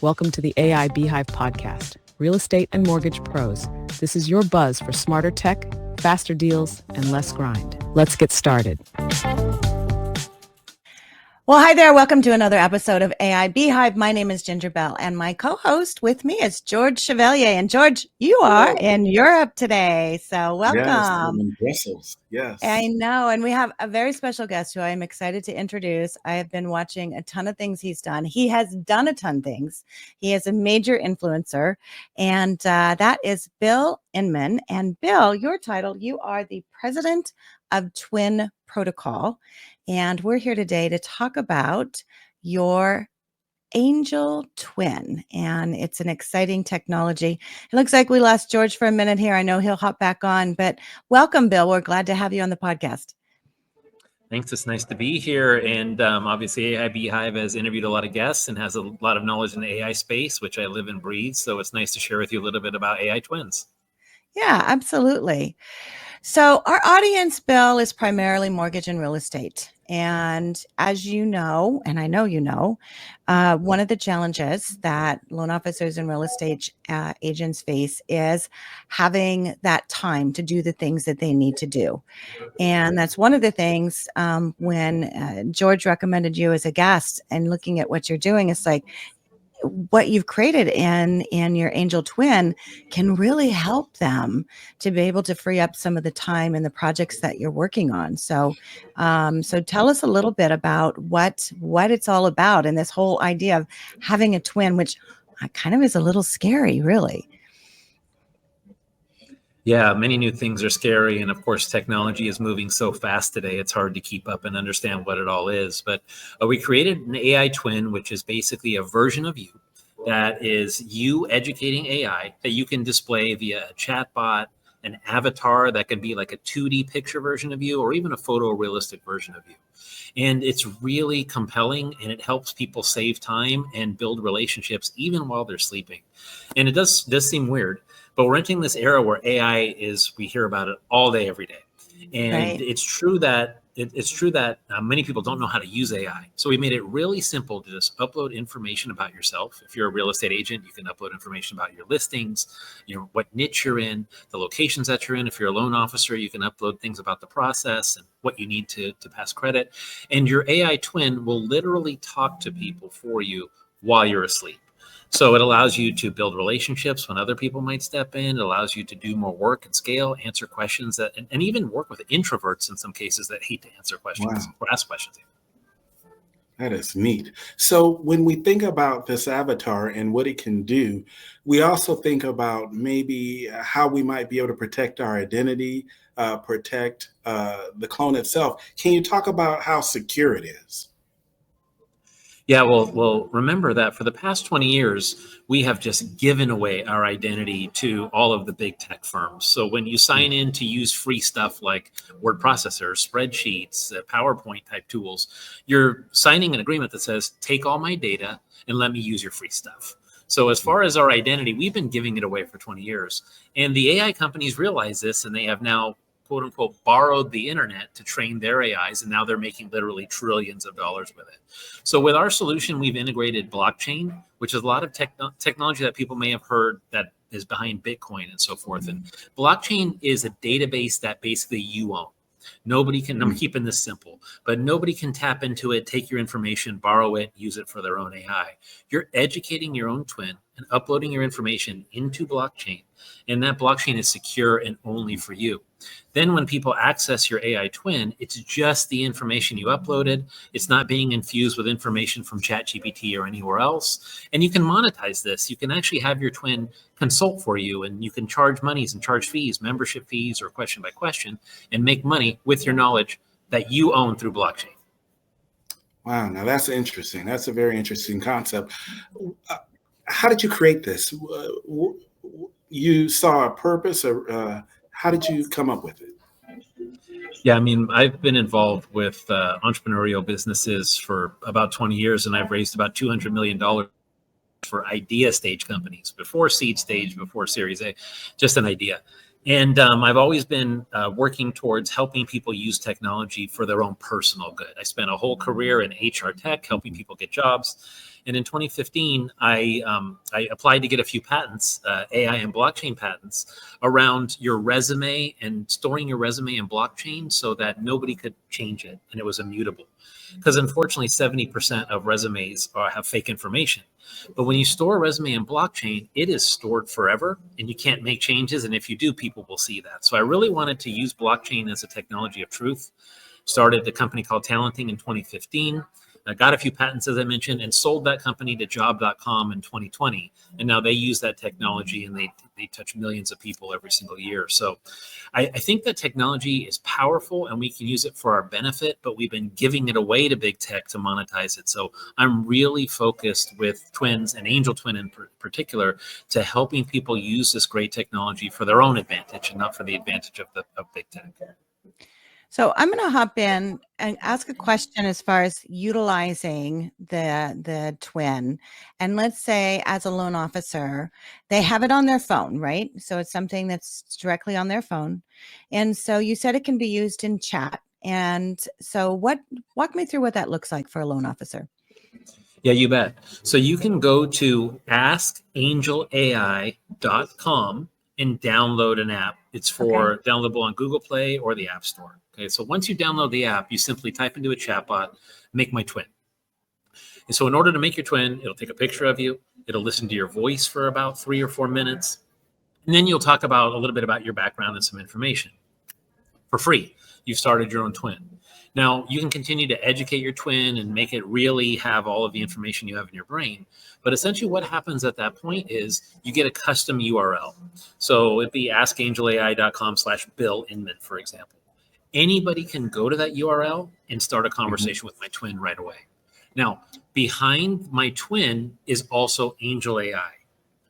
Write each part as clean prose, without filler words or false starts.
Welcome to the AI Beehive Podcast, Real Estate and Mortgage Pros. This is your buzz for smarter tech, faster deals, and less grind. Let's get started. Well, hi there. Welcome to another episode of AI Beehive. My name is Ginger Bell, and my co-host with me is George Chevalier. And George, you are in Europe today, so welcome. Yes, I'm in Brussels. Yes. I know, and we have a very special guest who I'm excited to introduce. I have been watching a ton of things he's done. He has done a ton of things. He is a major influencer, and that is Bill Inman. And Bill, your title, you are the president of Twin Protocol. And we're here today to talk about your Angel Twin. And it's an exciting technology. It looks like we lost George for a minute here. I know he'll hop back on, but welcome, Bill. We're glad to have you on the podcast. Thanks. It's nice to be here. And obviously, AI Beehive has interviewed a lot of guests and has a lot of knowledge in the AI space, which I live and breathe. So it's nice to share with you a little bit about AI twins. Yeah, absolutely. So our audience, Bill, is primarily mortgage and real estate. And as you know, and I know you know, one of the challenges that loan officers and real estate agents face is having that time to do the things that they need to do. And that's one of the things when George recommended you as a guest and looking at what you're doing, it's like, what you've created in your Angel Twin can really help them to be able to free up some of the time in the projects that you're working on. So tell us a little bit about what it's all about and this whole idea of having a twin, which kind of is a little scary, really. Yeah, many new things are scary. And of course, technology is moving so fast today, it's hard to keep up and understand what it all is. But we created an AI twin, which is basically a version of you that is you educating AI that you can display via a chatbot, an avatar that can be like a 2D picture version of you, or even a photorealistic version of you. And it's really compelling, and it helps people save time and build relationships even while they're sleeping. And it does seem weird, but we're entering this era where AI we hear about it all day, every day. And Right. It's true that many people don't know how to use AI. So we made it really simple to just upload information about yourself. If you're a real estate agent, you can upload information about your listings, what niche you're in, the locations that you're in. If you're a loan officer, you can upload things about the process and what you need to pass credit. And your AI twin will literally talk to people for you while you're asleep. So it allows you to build relationships when other people might step in. It allows you to do more work and scale, answer questions and even work with introverts in some cases that hate to answer questions or ask questions. That is neat. So when we think about this avatar and what it can do, we also think about maybe how we might be able to protect our identity, protect the clone itself. Can you talk about how secure it is? Yeah, well, remember that for the past 20 years, we have just given away our identity to all of the big tech firms. So when you sign in to use free stuff like word processors, spreadsheets, PowerPoint type tools, you're signing an agreement that says, take all my data and let me use your free stuff. So as far as our identity, we've been giving it away for 20 years. And the AI companies realize this, and they have now, quote unquote, borrowed the internet to train their AIs, and now they're making literally trillions of dollars with it. So with our solution, we've integrated blockchain, which is a lot of technology that people may have heard that is behind Bitcoin and so forth. And blockchain is a database that basically you own. Nobody can, I'm keeping this simple, but nobody can tap into it, take your information, borrow it, use it for their own AI. You're educating your own twin and uploading your information into blockchain, and that blockchain is secure and only for you. Then when people access your AI twin, it's just the information you uploaded. It's not being infused with information from ChatGPT or anywhere else. And you can monetize this. You can actually have your twin consult for you, and you can charge monies and charge fees, membership fees or question by question, and make money with your knowledge that you own through blockchain. Wow, now that's interesting. That's a very interesting concept. How did you create this? You saw a purpose, or how did you come up with it? Yeah, I mean, I've been involved with entrepreneurial businesses for about 20 years, and I've raised about $200 million for idea stage companies, before seed stage, before Series A, just an idea. And I've always been working towards helping people use technology for their own personal good. I spent a whole career in HR tech, helping people get jobs. And in 2015, I applied to get a few patents, AI and blockchain patents, around your resume and storing your resume in blockchain so that nobody could change it and it was immutable. Because unfortunately, 70% of resumes have fake information. But when you store a resume in blockchain, it is stored forever and you can't make changes. And if you do, people will see that. So I really wanted to use blockchain as a technology of truth. Started a company called Talenting in 2015. I got a few patents, as I mentioned, and sold that company to job.com in 2020. And now they use that technology and they touch millions of people every single year. So I think that technology is powerful and we can use it for our benefit, but we've been giving it away to big tech to monetize it. So I'm really focused with twins and Angel Twin in particular to helping people use this great technology for their own advantage and not for the advantage of big tech. So I'm going to hop in and ask a question as far as utilizing the twin. And let's say as a loan officer, they have it on their phone, right? So it's something that's directly on their phone. And so you said it can be used in chat. And so walk me through what that looks like for a loan officer. Yeah, you bet. So you can go to askangelai.com and download an app. It's for downloadable on Google Play or the App Store. Okay, so once you download the app, you simply type into a chatbot, make my twin. And so in order to make your twin, it'll take a picture of you. It'll listen to your voice for about 3 or 4 minutes. And then you'll talk about a little bit about your background and some information. For free, you've started your own twin. Now, you can continue to educate your twin and make it really have all of the information you have in your brain. But essentially what happens at that point is you get a custom URL. So it'd be askangelai.com/Bill Inman, for example. Anybody can go to that URL and start a conversation with my twin right away. Now, behind my twin is also Angel AI.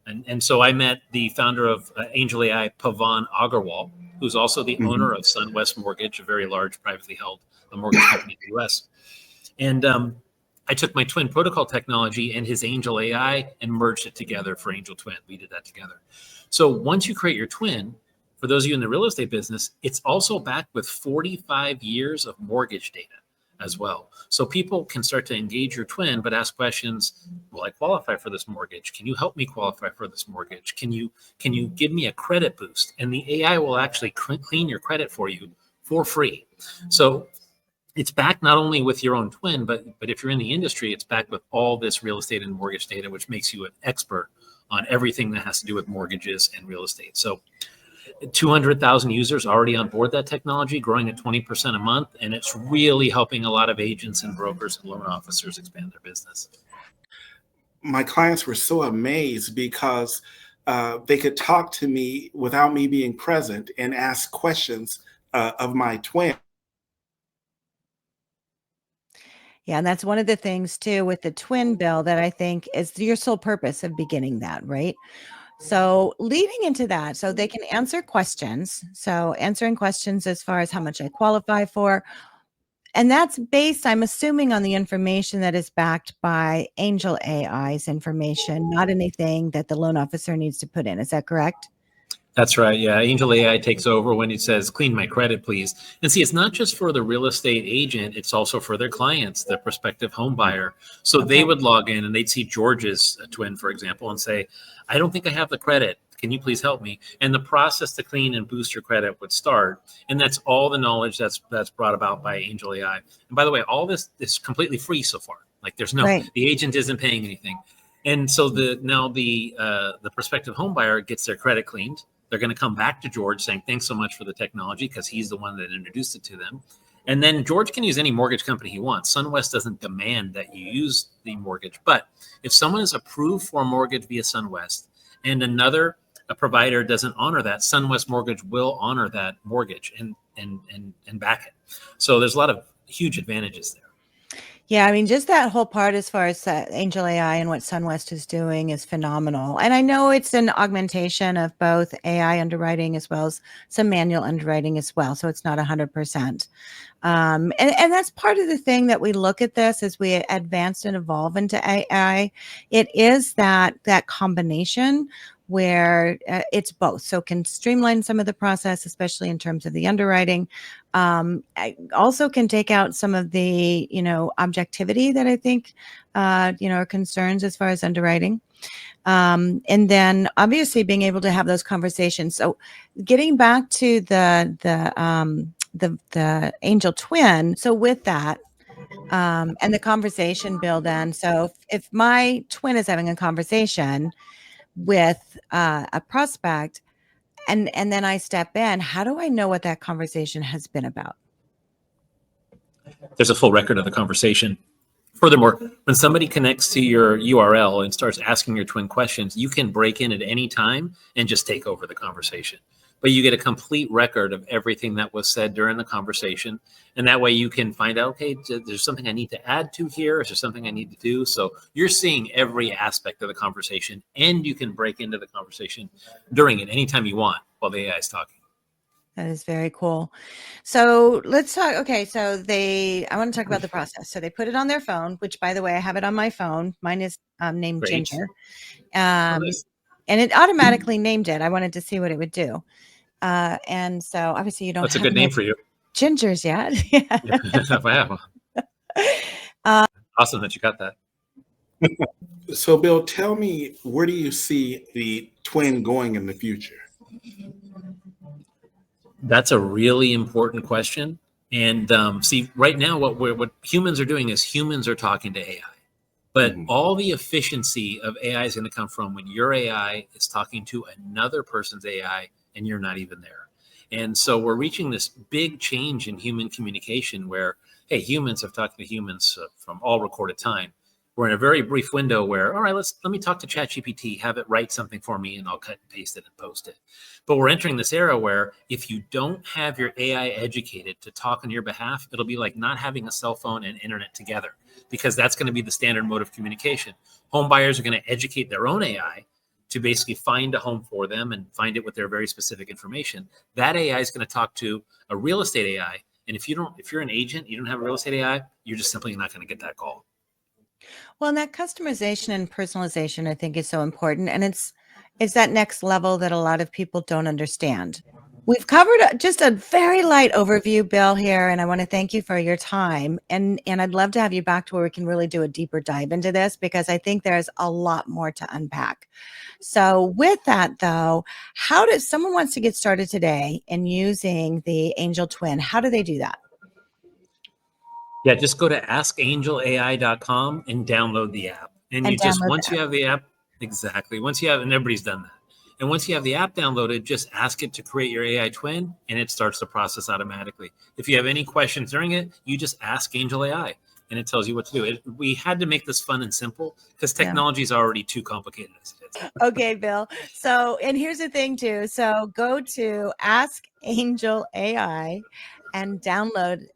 And so I met the founder of Angel AI, Pavan Agarwal, who's also the owner of SunWest Mortgage, a very large privately held mortgage company in the US. And I took my twin protocol technology and his Angel AI and merged it together for Angel Twin. We did that together. So once you create your twin, for those of you in the real estate business, it's also backed with 45 years of mortgage data as well. So people can start to engage your twin, but ask questions. Will I qualify for this mortgage? Can you help me qualify for this mortgage? Can you give me a credit boost? And the AI will actually clean your credit for you for free. So it's backed not only with your own twin, but if you're in the industry, it's backed with all this real estate and mortgage data, which makes you an expert on everything that has to do with mortgages and real estate. So 200,000 users already on board that technology, growing at 20% a month. And it's really helping a lot of agents and brokers and loan officers expand their business. My clients were so amazed because they could talk to me without me being present and ask questions of my twin. Yeah, and that's one of the things too with the twin, Bill, that I think is your sole purpose of beginning that, right? So leading into that, so they can answer questions. So answering questions as far as how much I qualify for. And that's based, I'm assuming, on the information that is backed by Angel AI's information, not anything that the loan officer needs to put in. Is that correct? That's right. Yeah. Angel AI takes over when it says, clean my credit, please. And see, it's not just for the real estate agent. It's also for their clients, the prospective home buyer. So they would log in and they'd see George's twin, for example, and say, I don't think I have the credit. Can you please help me? And the process to clean and boost your credit would start. And that's all the knowledge that's brought about by Angel AI. And by the way, all this is completely free so far. Like there's the agent isn't paying anything. And so the prospective home buyer gets their credit cleaned. They're going to come back to George saying, thanks so much for the technology, because he's the one that introduced it to them. And then George can use any mortgage company he wants. SunWest doesn't demand that you use the mortgage. But if someone is approved for a mortgage via SunWest and a provider doesn't honor that, SunWest Mortgage will honor that mortgage and back it. So there's a lot of huge advantages there. Yeah, I mean, just that whole part as far as Angel AI and what SunWest is doing is phenomenal. And I know it's an augmentation of both AI underwriting as well as some manual underwriting as well. So it's not 100%. And that's part of the thing that we look at this as we advance and evolve into AI. It is that combination where it's both. So can streamline some of the process, especially in terms of the underwriting. I also can take out some of the, objectivity that I think, are concerns as far as underwriting. And then obviously being able to have those conversations. So getting back to the angel twin. So with that, and the conversation, Bill, then, so if my twin is having a conversation with a prospect, and then I step in, how do I know what that conversation has been about? There's a full record of the conversation. Furthermore, when somebody connects to your URL and starts asking your twin questions, you can break in at any time and just take over the conversation. But you get a complete record of everything that was said during the conversation. And that way you can find out, okay, there's something I need to add to here. Is there something I need to do? So you're seeing every aspect of the conversation, and you can break into the conversation during it anytime you want while the AI is talking. That is very cool. So let's talk. Okay. So I want to talk about the process. So they put it on their phone, which, by the way, I have it on my phone. Mine is named Great. Ginger. And it automatically named it. I wanted to see what it would do. And so obviously you don't That's have a good name for you. Gingers yet. Wow. Awesome that you got that. So, Bill, tell me, where do you see the twin going in the future? That's a really important question. And see, right now, what humans are doing is humans are talking to AI. But all the efficiency of AI is going to come from when your AI is talking to another person's AI and you're not even there. And so we're reaching this big change in human communication where, hey, humans have talked to humans from all recorded time. We're in a very brief window where, all right, let me talk to ChatGPT, have it write something for me, and I'll cut and paste it and post it. But we're entering this era where if you don't have your AI educated to talk on your behalf, it'll be like not having a cell phone and internet together, because that's going to be the standard mode of communication. Home buyers are going to educate their own AI to basically find a home for them and find it with their very specific information. That AI is going to talk to a real estate AI. And if you're an agent, you don't have a real estate AI, you're just simply not going to get that call. Well, and that customization and personalization, I think, is so important. And it's that next level that a lot of people don't understand. We've covered just a very light overview, Bill, here, and I want to thank you for your time. And I'd love to have you back to where we can really do a deeper dive into this, because I think there's a lot more to unpack. So with that, though, how does someone wants to get started today in using the Angel Twin? How do they do that? Yeah, just go to askangelai.com and download the app. And you just, once you have the app, exactly. Once you have, and everybody's done that. And once you have the app downloaded, just ask it to create your AI twin, and it starts the process automatically. If you have any questions during it, you just ask Angel AI, and it tells you what to do. We had to make this fun and simple because technology is already too complicated as it is. Okay, Bill. So, and here's the thing too. So go to Ask Angel AI and download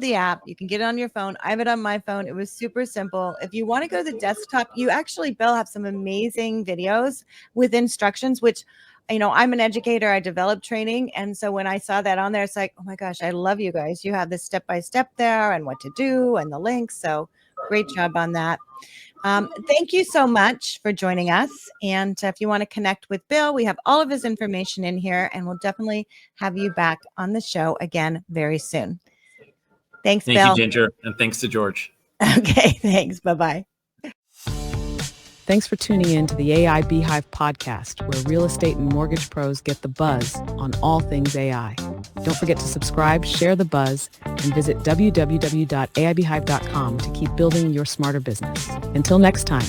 the app. You can get it on your phone. I have it on my phone. It was super simple. If you want to go to the desktop, you actually, Bill, have some amazing videos with instructions, which, I'm an educator. I develop training. And so when I saw that on there, it's like, oh my gosh, I love you guys. You have this step-by-step there and what to do and the links. So great job on that. Thank you so much for joining us. And if you want to connect with Bill, we have all of his information in here, and we'll definitely have you back on the show again very soon. Thanks, Bill. Thank you, Ginger. And thanks to George. Okay, thanks. Bye-bye. Thanks for tuning in to the AI Beehive Podcast, where real estate and mortgage pros get the buzz on all things AI. Don't forget to subscribe, share the buzz, and visit www.aibeehive.com to keep building your smarter business. Until next time.